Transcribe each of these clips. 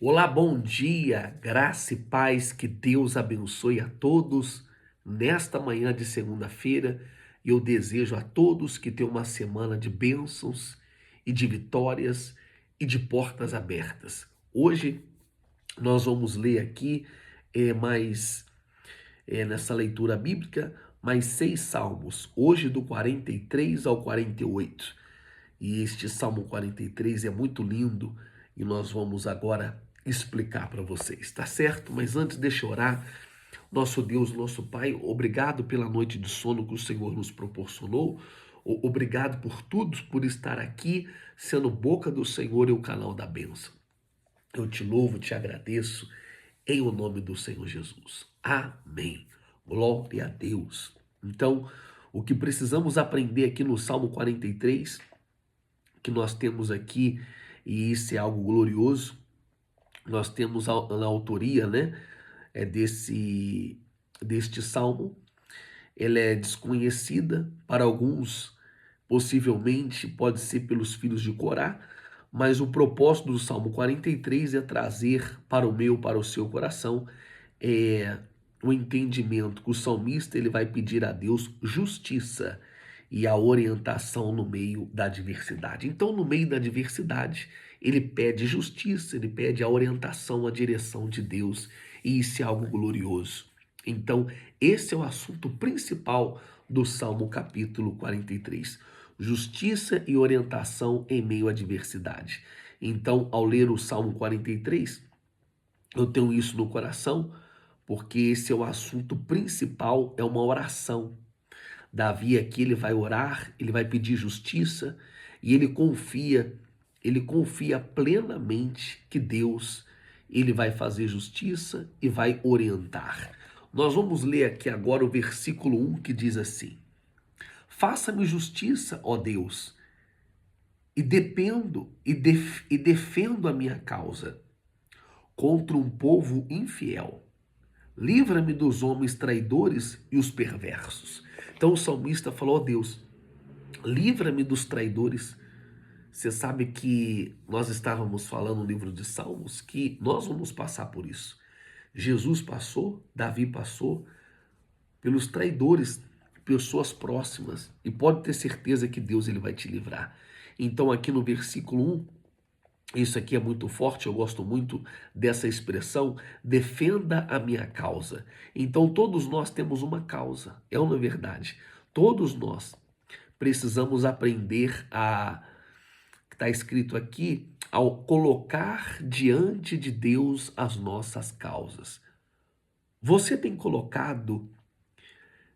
Olá, bom dia, graça e paz, que Deus abençoe a todos nesta manhã de segunda-feira. Eu desejo a todos que tenham uma semana de bênçãos e de vitórias e de portas abertas. Hoje nós vamos ler aqui nessa leitura bíblica mais 6 salmos, hoje do 43 ao 48. E este Salmo 43 é muito lindo e nós vamos agora explicar para vocês, tá certo? Mas antes, deixa eu orar. Nosso Deus, nosso Pai, obrigado pela noite de sono que o Senhor nos proporcionou. Obrigado por tudo, por estar aqui, sendo boca do Senhor e o canal da bênção. Eu te louvo, te agradeço, em o nome do Senhor Jesus. Amém. Glória a Deus. Então, o que precisamos aprender aqui no Salmo 43 que nós temos aqui, e isso é algo glorioso, nós temos na autoria, né, deste salmo. Ela é desconhecida para alguns, possivelmente pode ser pelos filhos de Corá, mas o propósito do Salmo 43 é trazer para o meu, para o seu coração, o entendimento que o salmista ele vai pedir a Deus justiça e a orientação no meio da adversidade. Então, no meio da adversidade, ele pede justiça, ele pede a orientação, a direção de Deus, e isso é algo glorioso. Então, esse é o assunto principal do Salmo capítulo 43. Justiça e orientação em meio à adversidade. Então, ao ler o Salmo 43, eu tenho isso no coração, porque esse é o assunto principal, é uma oração. Davi aqui ele vai orar, ele vai pedir justiça e ele confia plenamente que Deus ele vai fazer justiça e vai orientar. Nós vamos ler aqui agora o versículo 1 que diz assim: Faça-me justiça, ó Deus, e defendo a minha causa contra um povo infiel. Livra-me dos homens traidores e os perversos. Então o salmista falou: ó Deus, livra-me dos traidores. Você sabe que nós estávamos falando no livro de Salmos que nós vamos passar por isso. Jesus passou, Davi passou pelos traidores, pessoas próximas, e pode ter certeza que Deus ele vai te livrar. Então aqui no versículo 1, isso aqui é muito forte, eu gosto muito dessa expressão, defenda a minha causa. Então todos nós temos uma causa, é uma verdade. Todos nós precisamos aprender que está escrito aqui, ao colocar diante de Deus as nossas causas. Você tem colocado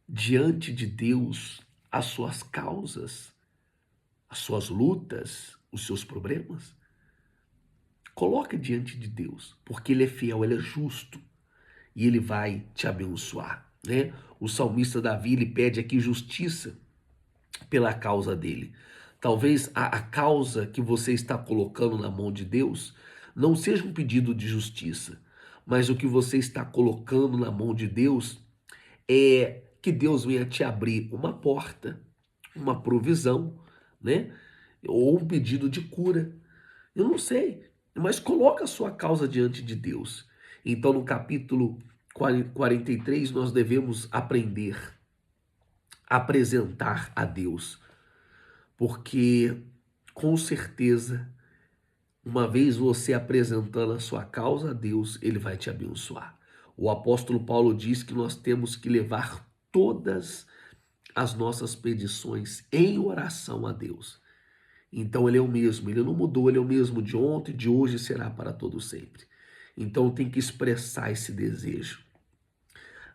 diante de Deus as suas causas, as suas lutas, os seus problemas? Coloque diante de Deus, porque Ele é fiel, Ele é justo e Ele vai te abençoar, né? O salmista Davi, ele pede aqui justiça pela causa dele. Talvez a causa que você está colocando na mão de Deus não seja um pedido de justiça, mas o que você está colocando na mão de Deus é que Deus venha te abrir uma porta, uma provisão, né? Ou um pedido de cura. Eu não sei, mas coloca a sua causa diante de Deus. Então, no capítulo 43, nós devemos aprender a apresentar a Deus, porque com certeza, uma vez você apresentando a sua causa a Deus, Ele vai te abençoar. O apóstolo Paulo diz que nós temos que levar todas as nossas petições em oração a Deus. Então ele é o mesmo, ele não mudou, ele é o mesmo de ontem, de hoje e será para todo sempre. Então tem que expressar esse desejo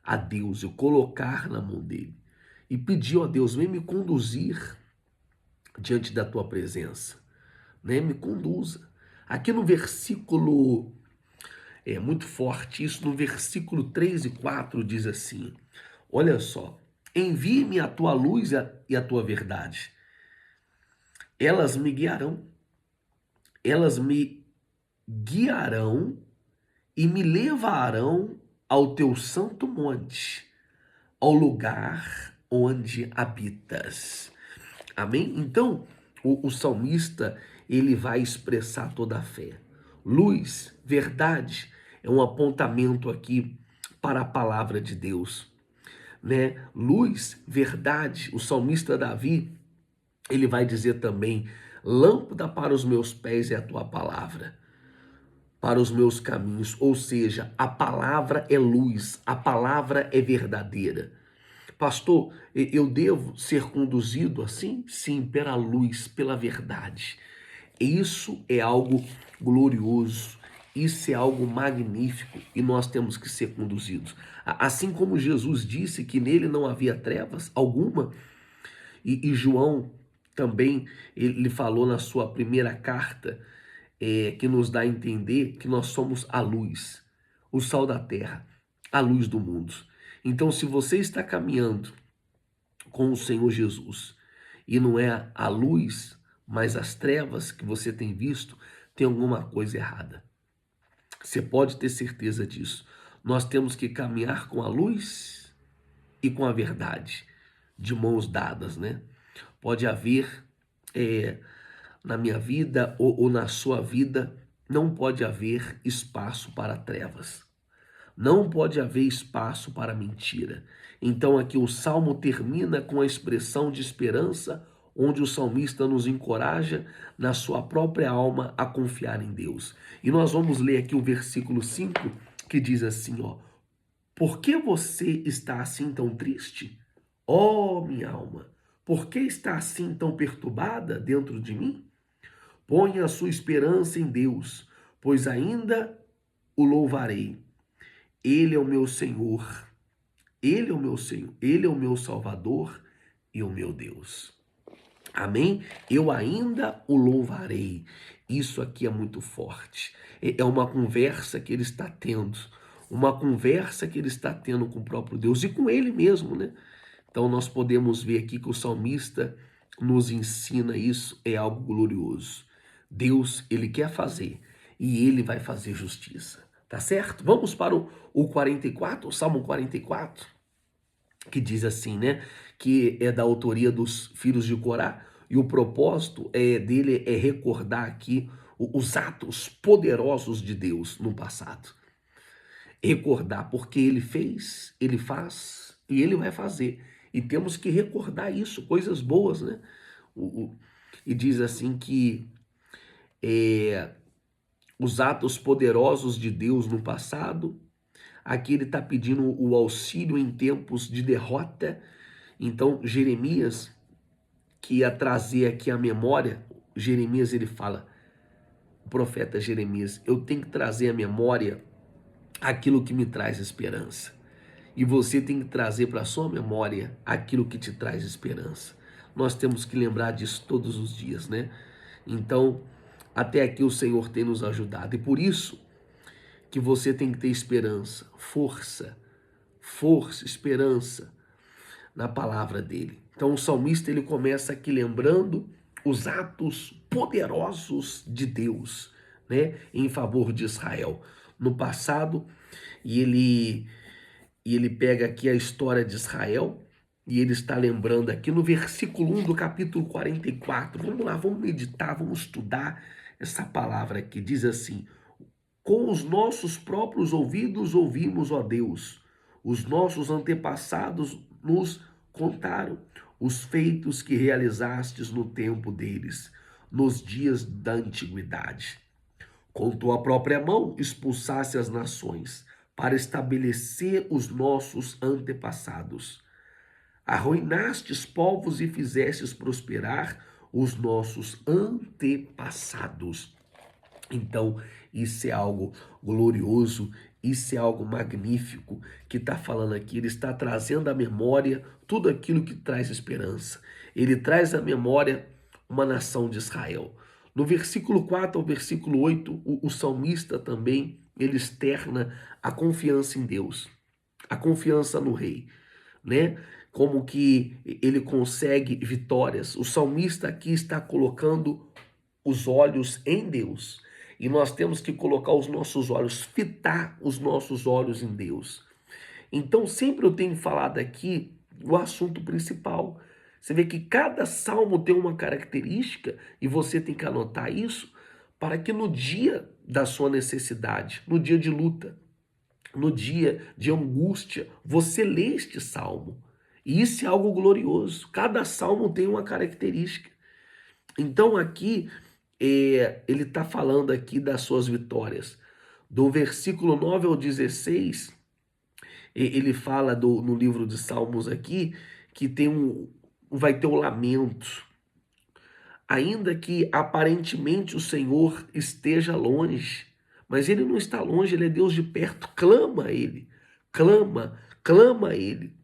a Deus, eu colocar na mão dele e pedir, ó Deus, vem me conduzir diante da tua presença, né? Me conduza. Aqui no versículo, é muito forte isso, no versículo 3 e 4 diz assim, olha só, envie-me a tua luz e a tua verdade, elas me guiarão, elas me guiarão e me levarão ao teu santo monte, ao lugar onde habitas. Amém? Então, o salmista, ele vai expressar toda a fé. Luz, verdade, é um apontamento aqui para a palavra de Deus, né? Luz, verdade, o salmista Davi, ele vai dizer também: lâmpada para os meus pés é a tua palavra, para os meus caminhos. Ou seja, a palavra é luz, a palavra é verdadeira. Pastor, eu devo ser conduzido assim? Sim, pela luz, pela verdade. Isso é algo glorioso, isso é algo magnífico e nós temos que ser conduzidos. Assim como Jesus disse que nele não havia trevas alguma, e João também, ele falou na sua primeira carta, que nos dá a entender que nós somos a luz, o sal da terra, a luz do mundo. Então, se você está caminhando com o Senhor Jesus e não é a luz, mas as trevas que você tem visto, tem alguma coisa errada. Você pode ter certeza disso. Nós temos que caminhar com a luz e com a verdade, de mãos dadas, né? Pode haver na minha vida ou na sua vida, não pode haver espaço para trevas. Não pode haver espaço para mentira. Então aqui o salmo termina com a expressão de esperança, onde o salmista nos encoraja na sua própria alma a confiar em Deus. E nós vamos ler aqui o versículo 5, que diz assim, ó: por que você está assim tão triste? Ó minha alma, por que está assim tão perturbada dentro de mim? Ponha a sua esperança em Deus, pois ainda o louvarei. Ele é o meu Senhor, Ele é o meu Senhor, Ele é o meu Salvador e o meu Deus. Amém? Eu ainda o louvarei. Isso aqui é muito forte. É uma conversa que ele está tendo, uma conversa que ele está tendo com o próprio Deus e com ele mesmo, né? Então nós podemos ver aqui que o salmista nos ensina isso, é algo glorioso. Deus, ele quer fazer e ele vai fazer justiça. Tá certo? Vamos para o 44, o Salmo 44, que diz assim, né? Que é da autoria dos filhos de Corá, e o propósito dele é recordar aqui os atos poderosos de Deus no passado. Recordar porque ele fez, ele faz e ele vai fazer. E temos que recordar isso, coisas boas, né? E diz assim que os atos poderosos de Deus no passado. Aqui ele está pedindo o auxílio em tempos de derrota. Então, Jeremias, que ia trazer aqui a memória, Jeremias ele fala, o profeta Jeremias, eu tenho que trazer à memória aquilo que me traz esperança. E você tem que trazer para a sua memória aquilo que te traz esperança. Nós temos que lembrar disso todos os dias, né? Então, até aqui o Senhor tem nos ajudado. E por isso que você tem que ter esperança, força, esperança na palavra dele. Então o salmista ele começa aqui lembrando os atos poderosos de Deus, né, em favor de Israel no passado, e ele pega aqui a história de Israel e ele está lembrando aqui no versículo 1 do capítulo 44. Vamos lá, vamos meditar, vamos estudar essa palavra aqui. Diz assim: com os nossos próprios ouvidos ouvimos, ó Deus, os nossos antepassados nos contaram os feitos que realizastes no tempo deles, nos dias da antiguidade. Com tua própria mão expulsaste as nações, para estabelecer os nossos antepassados. Arruinastes povos e fizestes prosperar os nossos antepassados. Então, isso é algo glorioso, isso é algo magnífico que está falando aqui. Ele está trazendo à memória tudo aquilo que traz esperança. Ele traz à memória uma nação de Israel. No versículo 4 ao versículo 8, o salmista também, ele externa a confiança em Deus, a confiança no rei, né? Como que ele consegue vitórias. O salmista aqui está colocando os olhos em Deus. E nós temos que colocar os nossos olhos, fitar os nossos olhos em Deus. Então, sempre eu tenho falado aqui o assunto principal. Você vê que cada salmo tem uma característica, e você tem que anotar isso, para que no dia da sua necessidade, no dia de luta, no dia de angústia, você lê este salmo. E isso é algo glorioso. Cada salmo tem uma característica. Então aqui ele está falando aqui das suas vitórias. Do versículo 9 ao 16, ele fala no livro de Salmos aqui que vai ter um lamento. Ainda que aparentemente o Senhor esteja longe, mas ele não está longe, ele é Deus de perto. Clama a ele, clama a ele,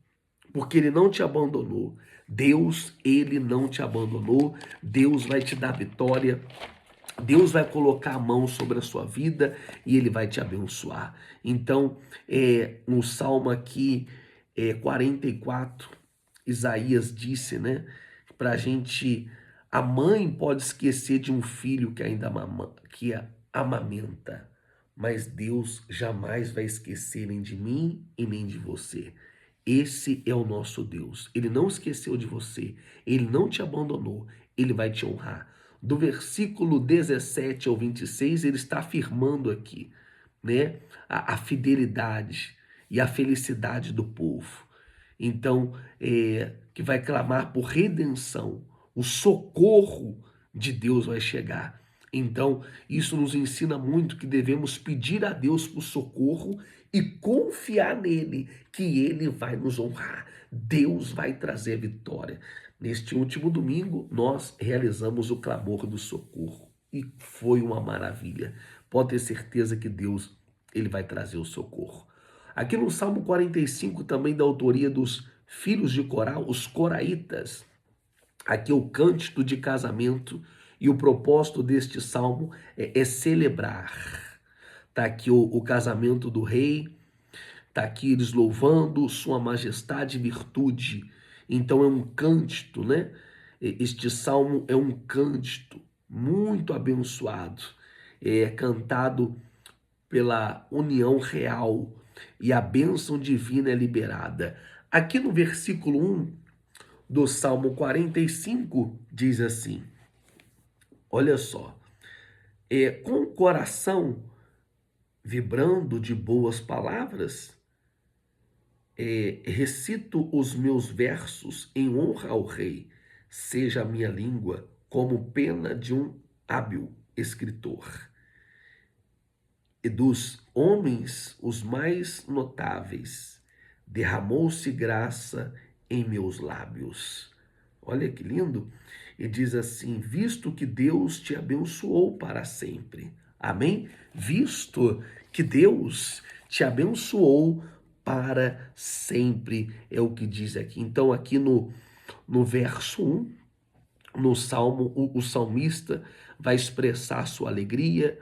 porque ele não te abandonou. Deus, ele não te abandonou. Deus vai te dar vitória. Deus vai colocar a mão sobre a sua vida e ele vai te abençoar. Então, no Salmo aqui, 44, Isaías disse, né, para a gente, a mãe pode esquecer de um filho que ainda amamenta, mas Deus jamais vai esquecer nem de mim e nem de você. Esse é o nosso Deus. Ele não esqueceu de você, ele não te abandonou, ele vai te honrar. Do versículo 17 ao 26, ele está afirmando aqui, né, a fidelidade e a felicidade do povo. Então, que vai clamar por redenção, o socorro de Deus vai chegar. Então, isso nos ensina muito que devemos pedir a Deus por socorro e confiar nele, que ele vai nos honrar. Deus vai trazer vitória. Neste último domingo, nós realizamos o clamor do socorro e foi uma maravilha. Pode ter certeza que Deus, ele vai trazer o socorro. Aqui no Salmo 45, também da autoria dos filhos de Corá, os coraitas. Aqui o cântico de casamento e o propósito deste salmo é celebrar. Está aqui o casamento do rei, está aqui eles louvando sua majestade e virtude. Então é um cântico, né? Este salmo é um cântico muito abençoado. É cantado pela união real e a bênção divina é liberada. Aqui no versículo 1 do Salmo 45 diz assim, olha só, com o coração vibrando de boas palavras, recito os meus versos em honra ao rei, seja a minha língua como pena de um hábil escritor. E dos homens os mais notáveis, derramou-se graça em meus lábios. Olha que lindo. E diz assim, visto que Deus te abençoou para sempre. Amém? Visto que Deus te abençoou para sempre, é o que diz aqui. Então aqui no verso 1, no Salmo, o salmista vai expressar sua alegria,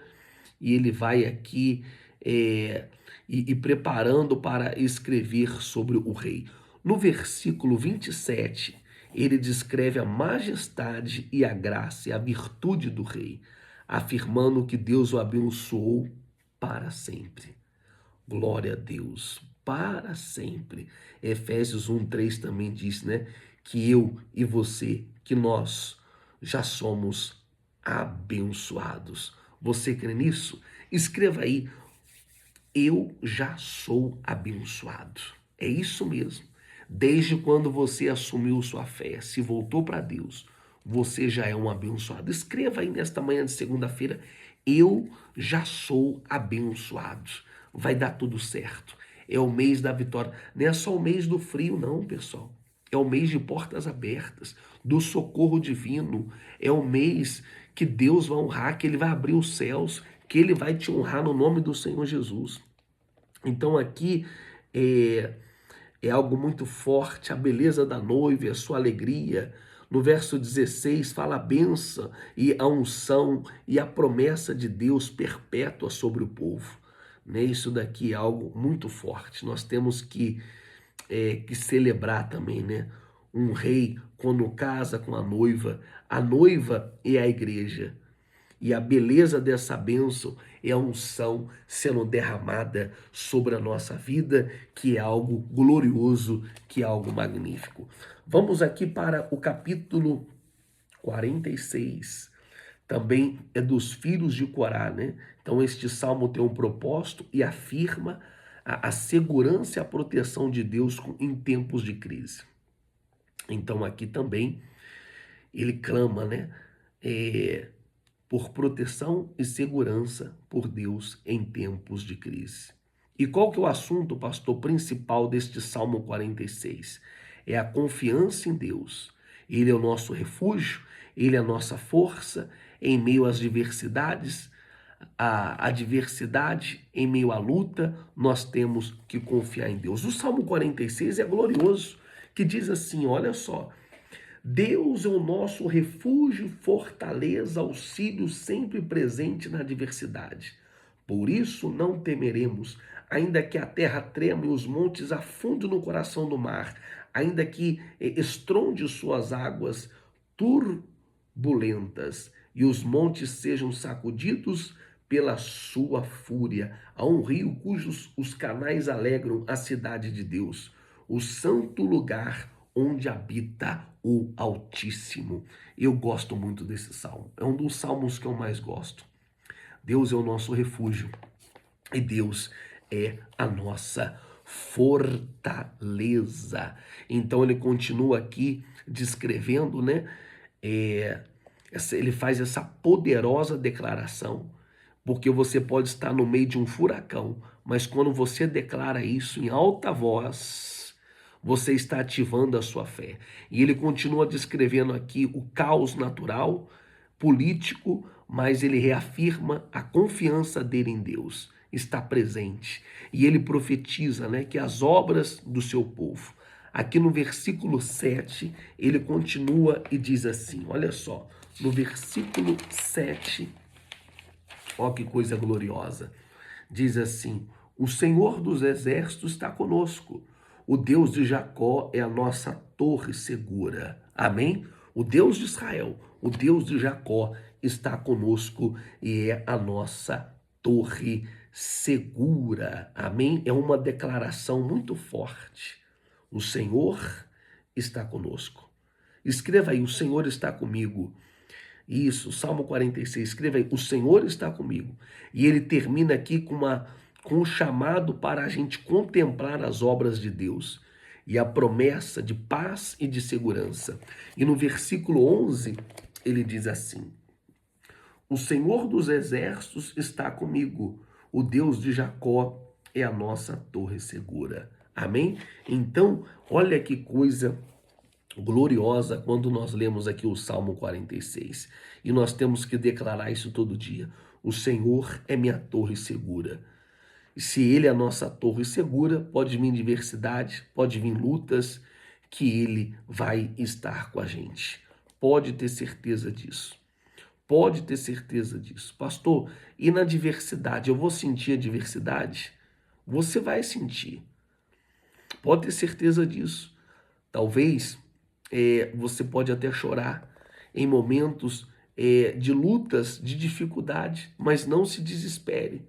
e ele vai aqui e preparando para escrever sobre o rei. No versículo 27, ele descreve a majestade e a graça e a virtude do rei, afirmando que Deus o abençoou para sempre. Glória a Deus, para sempre. Efésios 1:3 também diz, né, que eu e você, que nós já somos abençoados. Você crê nisso? Escreva aí, eu já sou abençoado. É isso mesmo. Desde quando você assumiu sua fé, se voltou para Deus, você já é um abençoado. Escreva aí nesta manhã de segunda-feira, eu já sou abençoado. Vai dar tudo certo. É o mês da vitória. Não é só o mês do frio, não, pessoal. É o mês de portas abertas, do socorro divino. É o mês que Deus vai honrar, que ele vai abrir os céus, que ele vai te honrar no nome do Senhor Jesus. Então aqui é algo muito forte, a beleza da noiva, a sua alegria. No verso 16 fala a bênção e a unção e a promessa de Deus perpétua sobre o povo. Né? Isso daqui é algo muito forte. Nós temos que celebrar também, né? Um rei, quando casa com a noiva é a igreja. E a beleza dessa bênção é a unção sendo derramada sobre a nossa vida, que é algo glorioso, que é algo magnífico. Vamos aqui para o capítulo 46. também é dos filhos de Corá, né? Então este salmo tem um propósito e afirma a segurança e a proteção de Deus em tempos de crise. Então aqui também ele clama, né? Por proteção e segurança por Deus em tempos de crise. E qual que é o assunto, pastor, principal deste Salmo 46? É a confiança em Deus. Ele é o nosso refúgio, ele é a nossa força em meio às diversidades. A adversidade, em meio à luta, nós temos que confiar em Deus. O Salmo 46 é glorioso, que diz assim, olha só, Deus é o nosso refúgio, fortaleza, auxílio sempre presente na adversidade. Por isso não temeremos, ainda que a terra trema e os montes afundem no coração do mar, ainda que estronde suas águas turbulentas e os montes sejam sacudidos pela sua fúria. Há um rio cujos os canais alegram a cidade de Deus, o santo lugar onde habita o Altíssimo. Eu gosto muito desse salmo. É um dos salmos que eu mais gosto. Deus é o nosso refúgio e Deus é a nossa fortaleza. Então ele continua aqui descrevendo, né? Ele faz essa poderosa declaração, porque você pode estar no meio de um furacão, mas quando você declara isso em alta voz, você está ativando a sua fé. E ele continua descrevendo aqui o caos natural, político, mas ele reafirma a confiança dele em Deus, está presente. E ele profetiza, né, que as obras do seu povo. Aqui no versículo 7, ele continua e diz assim, olha só, no versículo 7, ó que coisa gloriosa, diz assim, o Senhor dos exércitos está conosco, o Deus de Jacó é a nossa torre segura. Amém? O Deus de Israel, o Deus de Jacó está conosco e é a nossa torre segura. Amém? É uma declaração muito forte. O Senhor está conosco. Escreva aí, o Senhor está comigo. Isso, Salmo 46, escreva aí, o Senhor está comigo. E ele termina aqui com um chamado para a gente contemplar as obras de Deus e a promessa de paz e de segurança. E no versículo 11, ele diz assim, o Senhor dos exércitos está comigo, o Deus de Jacó é a nossa torre segura. Amém? Então, olha que coisa gloriosa quando nós lemos aqui o Salmo 46. E nós temos que declarar isso todo dia. O Senhor é minha torre segura. E se Ele é a nossa torre segura, pode vir diversidade, pode vir lutas, que Ele vai estar com a gente. Pode ter certeza disso. Pode ter certeza disso. Pastor, e na diversidade? Eu vou sentir a diversidade? Você vai sentir. Pode ter certeza disso. Talvez você pode até chorar em momentos de lutas, de dificuldade, mas não se desespere,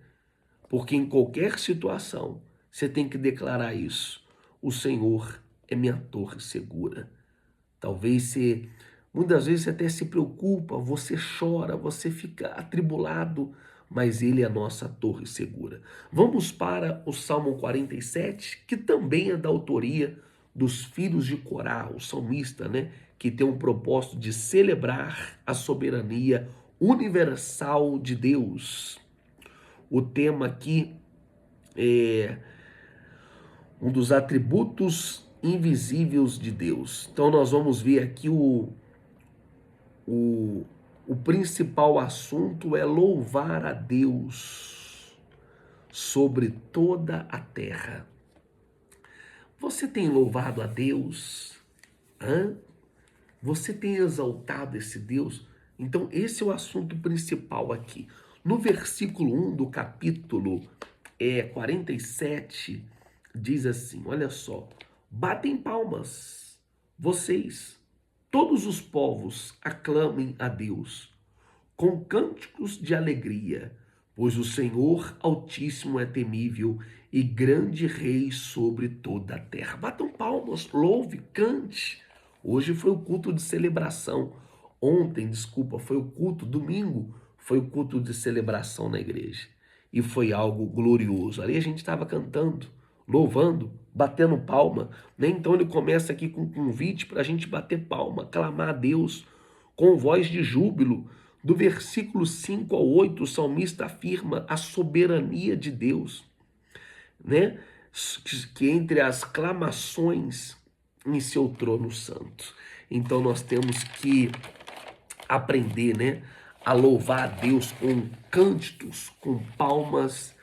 porque em qualquer situação você tem que declarar isso. O Senhor é minha torre segura. Talvez você, muitas vezes você até se preocupa, você chora, você fica atribulado, mas Ele é a nossa torre segura. Vamos para o Salmo 47, que também é da autoria dos filhos de Corá, o salmista, né, que tem um propósito de celebrar a soberania universal de Deus. O tema aqui é um dos atributos invisíveis de Deus. Então nós vamos ver aqui o principal assunto é louvar a Deus sobre toda a terra. Você tem louvado a Deus? Você tem exaltado esse Deus? Então esse é o assunto principal aqui. No versículo 1 do capítulo 47, diz assim, olha só, batem palmas, vocês, todos os povos, aclamem a Deus, com cânticos de alegria, pois o Senhor Altíssimo é temível e grande Rei sobre toda a terra. Batam palmas, louve, cante. Hoje foi o culto de celebração, ontem, desculpa, foi o culto, domingo, foi o culto de celebração na igreja. E foi algo glorioso. Ali a gente estava cantando, louvando, batendo palma, né? Então ele começa aqui com um convite para a gente bater palma, clamar a Deus com voz de júbilo. Do versículo 5 ao 8, o salmista afirma a soberania de Deus, né? Que entre as clamações em seu trono santo. Então nós temos que aprender, né, a louvar a Deus com cânticos, com palmas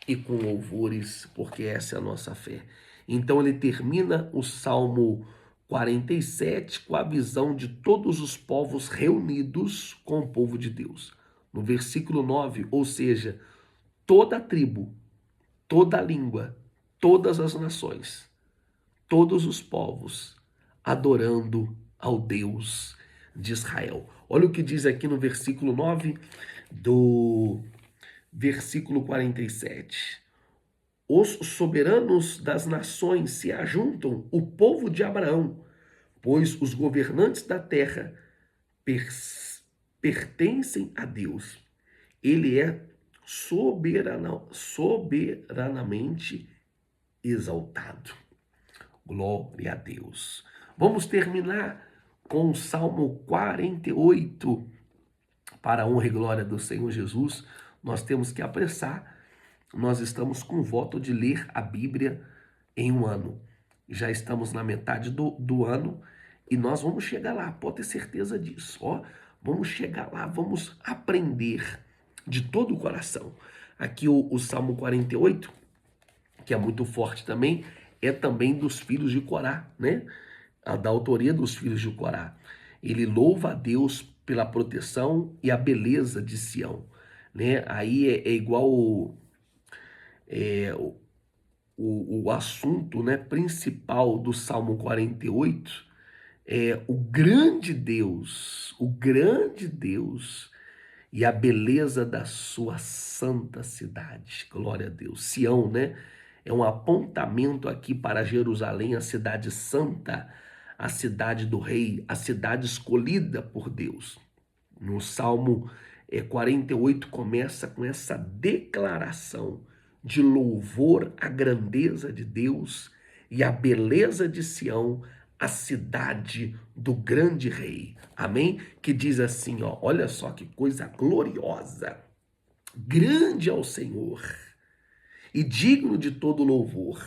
e com louvores, porque essa é a nossa fé. Então ele termina o Salmo 47 com a visão de todos os povos reunidos com o povo de Deus. No versículo 9, ou seja, toda a tribo, toda a língua, todas as nações, todos os povos adorando ao Deus de Israel. Olha o que diz aqui no versículo 9 do versículo 47. Os soberanos das nações se ajuntam, o povo de Abraão, pois os governantes da terra pertencem a Deus. Ele é soberanamente exaltado. Glória a Deus. Vamos terminar com o Salmo 48. Para a honra e glória do Senhor Jesus, nós temos que apressar. Nós estamos com o voto de ler a Bíblia em um ano. Já estamos na metade do ano e nós vamos chegar lá, pode ter certeza disso. Ó, vamos chegar lá, vamos aprender de todo o coração. Aqui o Salmo 48, que é muito forte também, é também dos filhos de Corá, né? Da autoria dos filhos de Corá. Ele louva a Deus pela proteção e a beleza de Sião, né? Aí é igual o assunto, né, principal do Salmo 48 é o grande Deus e a beleza da sua santa cidade. Glória a Deus. Sião, né? É um apontamento aqui para Jerusalém, a cidade santa, a cidade do rei, a cidade escolhida por Deus. No Salmo 48 começa com essa declaração de louvor à grandeza de Deus e à beleza de Sião, a cidade do grande rei. Amém? Que diz assim, ó, olha só que coisa gloriosa. Grande é o Senhor e digno de todo louvor.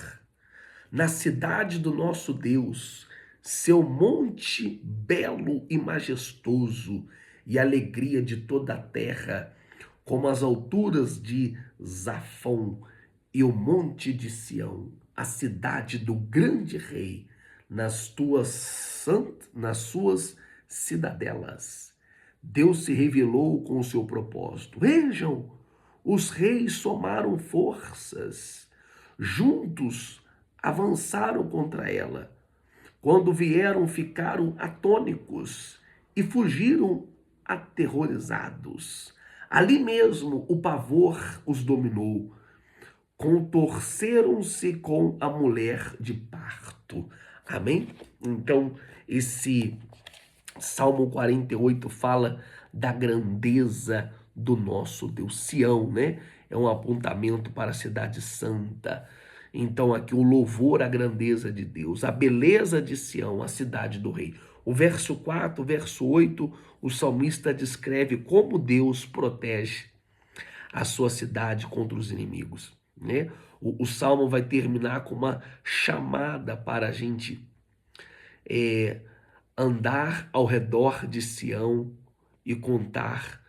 Na cidade do nosso Deus, seu monte belo e majestoso e alegria de toda a terra, como as alturas de Zafão e o monte de Sião, a cidade do grande rei, nas suas cidadelas. Deus se revelou com o seu propósito. Vejam, os reis somaram forças, juntos avançaram contra ela. Quando vieram, ficaram atônicos e fugiram aterrorizados. Ali mesmo o pavor os dominou. Contorceram-se com a mulher de parto. Amém? Então, esse Salmo 48 fala da grandeza do nosso Deus. Sião, né? É um apontamento para a cidade santa. Então, aqui o louvor à grandeza de Deus, a beleza de Sião, a cidade do rei. O verso 4, o verso 8, o salmista descreve como Deus protege a sua cidade contra os inimigos, né? O salmo vai terminar com uma chamada para a gente andar ao redor de Sião e contar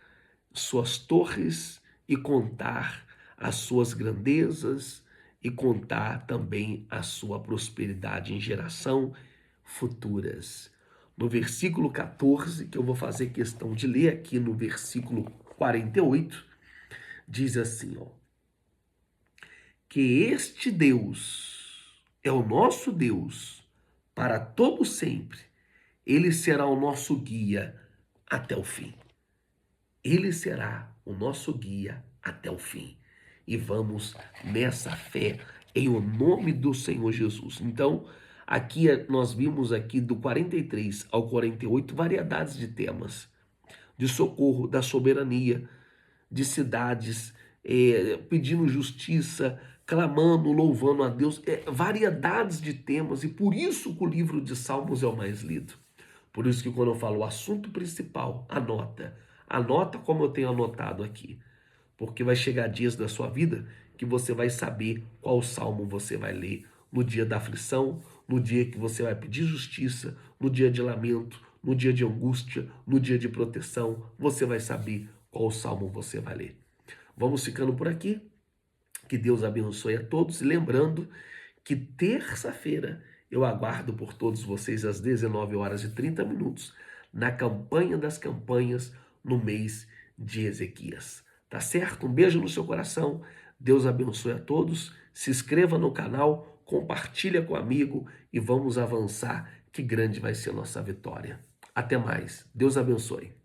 suas torres e contar as suas grandezas e contar também a sua prosperidade em geração futuras. No versículo 14, que eu vou fazer questão de ler aqui no versículo 48, diz assim, ó, que este Deus é o nosso Deus para todo sempre. Ele será o nosso guia até o fim. Ele será o nosso guia até o fim. E vamos nessa fé em o nome do Senhor Jesus. Então, aqui nós vimos aqui do 43 ao 48 variedades de temas. de socorro, da soberania, de cidades, pedindo justiça, clamando, louvando a Deus, variedades de temas, e por isso que o livro de Salmos é o mais lido. Por isso que quando eu falo o assunto principal, anota como eu tenho anotado aqui, porque vai chegar dias da sua vida que você vai saber qual salmo você vai ler no dia da aflição, no dia que você vai pedir justiça, no dia de lamento, no dia de angústia, no dia de proteção, você vai saber qual salmo você vai ler. Vamos ficando por aqui. Que Deus abençoe a todos. Lembrando que terça-feira eu aguardo por todos vocês às 19h30 na campanha das campanhas no mês de Ezequias. Tá certo? Um beijo no seu coração. Deus abençoe a todos. Se inscreva no canal, compartilha com o amigo e vamos avançar, que grande vai ser a nossa vitória. Até mais. Deus abençoe.